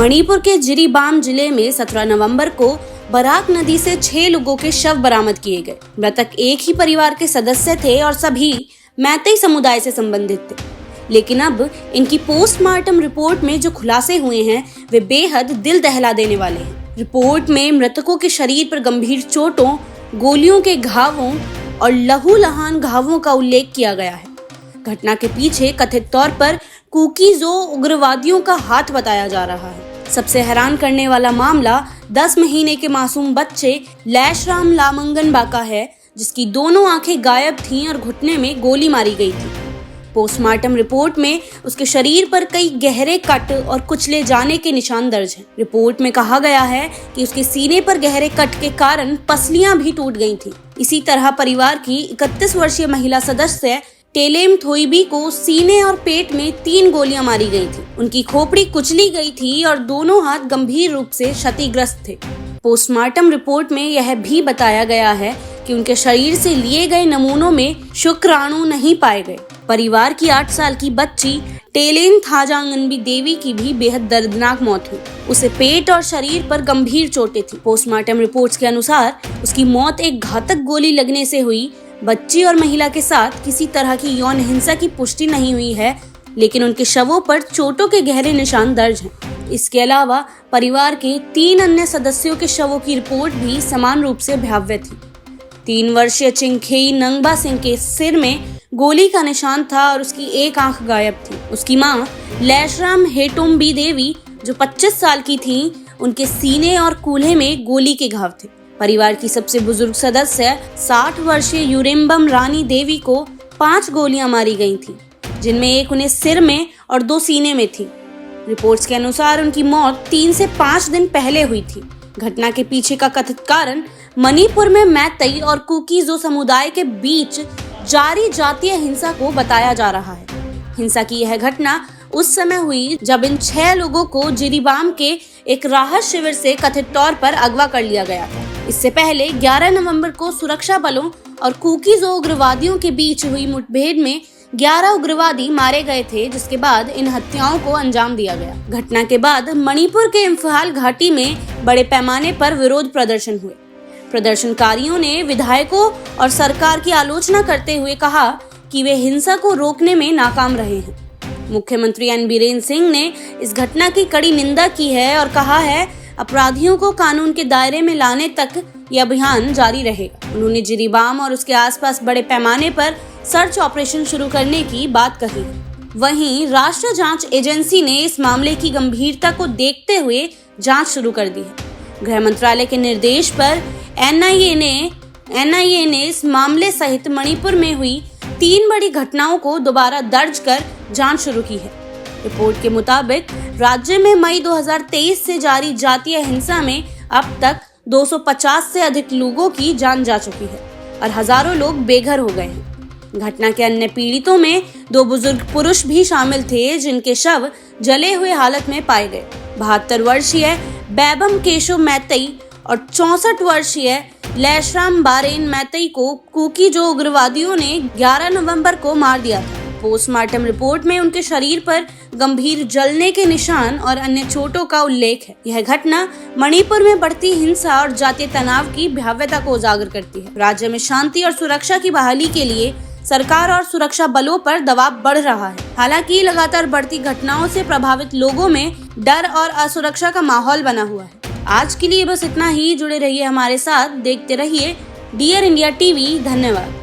मणिपुर के जिरीबाम जिले में 17 नवंबर को बराक नदी से 6 लोगों के शव बरामद किए गए। मृतक एक ही परिवार के सदस्य थे और सभी मैतेई समुदाय से संबंधित थे। लेकिन अब इनकी पोस्टमार्टम रिपोर्ट में जो खुलासे हुए हैं वे बेहद दिल दहला देने वाले हैं। रिपोर्ट में मृतकों के शरीर पर गंभीर चोटों, गोलियों के घावों और लहूलुहान घावों का उल्लेख किया गया है। घटना के पीछे कथित तौर पर कुकी-जो उग्रवादियों का हाथ बताया जा रहा है। सबसे हैरान करने वाला मामला 10 महीने के मासूम बच्चे लैशराम लामंगन बाका है, जिसकी दोनों आंखें गायब थीं और घुटने में गोली मारी गई थी। पोस्टमार्टम रिपोर्ट में उसके शरीर पर कई गहरे कट और कुचले जाने के निशान दर्ज हैं। रिपोर्ट में कहा गया है कि उसके सीने पर गहरे कट के कारण पसलियां भी टूट गई थीं। इसी तरह परिवार की 31 वर्षीय महिला सदस्य टेलेम थोइबी को सीने और पेट में 3 गोलियां मारी गई थी। उनकी खोपड़ी कुचली गई थी और दोनों हाथ गंभीर रूप से क्षतिग्रस्त थे। पोस्टमार्टम रिपोर्ट में यह भी बताया गया है कि उनके शरीर से लिए गए नमूनों में शुक्राणु नहीं पाए गए। परिवार की 8 साल की बच्ची टेलेन थाजांगनबी देवी की भी बेहद दर्दनाक मौत हुई। उसे पेट और शरीर पर गंभीर चोटें थी। पोस्टमार्टम रिपोर्ट्स के अनुसार उसकी मौत एक घातक गोली लगने से हुई। बच्ची और महिला के साथ किसी तरह की यौन हिंसा की पुष्टि नहीं हुई है, लेकिन उनके शवों पर चोटों के गहरे निशान दर्ज हैं। इसके अलावा परिवार के 3 अन्य सदस्यों के शवों की रिपोर्ट भी समान रूप से भयावह थी। 3 वर्षीय चिंगखेई नंगबा सिंह के सिर में गोली का निशान था और उसकी एक आंख गायब थी। उसकी मां लैशराम हेटोम्बी देवी, जो 25 साल की थीं, उनके सीने और कूल्हे में गोली के घाव थे। परिवार की सबसे बुजुर्ग सदस्य 60 वर्षीय यूरेम्बम रानी देवी को 5 गोलियां मारी गई थीं, जिनमें एक उन्हें सिर में और 2 सीने में थी। रिपोर्ट्स के अनुसार उनकी मौत 3 से 5 दिन पहले हुई थी। घटना के पीछे का कथित कारण मणिपुर में मैतेई और कुकी-जो समुदाय के बीच जारी जातीय हिंसा को बताया जा रहा है। हिंसा की यह घटना उस समय हुई जब इन 6 लोगों को जिरीबाम के एक राहत शिविर से कथित तौर पर अगवा कर लिया गया था। इससे पहले 11 नवंबर को सुरक्षा बलों और कुकी-जो उग्रवादियों के बीच हुई मुठभेड़ में 11 उग्रवादी मारे गए थे, जिसके बाद इन हत्याओं को अंजाम दिया गया। घटना के बाद मणिपुर के इम्फाल घाटी में बड़े पैमाने पर विरोध प्रदर्शन हुए। प्रदर्शनकारियों ने विधायकों और सरकार की आलोचना करते हुए कहा कि वे हिंसा को रोकने में नाकाम रहे हैं। मुख्यमंत्री एन बीरेन सिंह ने इस घटना की कड़ी निंदा की है और कहा है अपराधियों को कानून के दायरे में लाने तक यह अभियान जारी रहेगा। उन्होंने जिरीबाम और उसके आसपास बड़े पैमाने पर सर्च ऑपरेशन शुरू करने की बात कही। वहीं राष्ट्रीय जांच एजेंसी ने इस मामले की गंभीरता को देखते हुए जांच शुरू कर दी है। गृह मंत्रालय के निर्देश पर एनआईए ने इस मामले सहित मणिपुर में हुई 3 बड़ी घटनाओं को दोबारा दर्ज कर जांच शुरू की है। रिपोर्ट के मुताबिक राज्य में मई 2023 से जारी जातीय हिंसा में अब तक 250 से अधिक लोगों की जान जा चुकी है और हजारों लोग बेघर हो गए हैं। घटना के अन्य पीड़ितों में 2 बुजुर्ग पुरुष भी शामिल थे, जिनके शव जले हुए हालत में पाए गए। 72 वर्षीय बैबम केशो मैतेई और 64 वर्षीय लैशराम बारेन मैतेई को कुकी-जो उग्रवादियों ने 11 नवंबर को मार दिया था। पोस्टमार्टम रिपोर्ट में उनके शरीर पर गंभीर जलने के निशान और अन्य चोटों का उल्लेख है। यह घटना मणिपुर में बढ़ती हिंसा और जातीय तनाव की भयावहता को उजागर करती है। राज्य में शांति और सुरक्षा की बहाली के लिए सरकार और सुरक्षा बलों पर दबाव बढ़ रहा है। हालांकि लगातार बढ़ती घटनाओं से प्रभावित लोगों में डर और असुरक्षा का माहौल बना हुआ है। आज के लिए बस इतना ही। जुड़े रहिए हमारे साथ, देखते रहिए डियर इंडिया टीवी। धन्यवाद।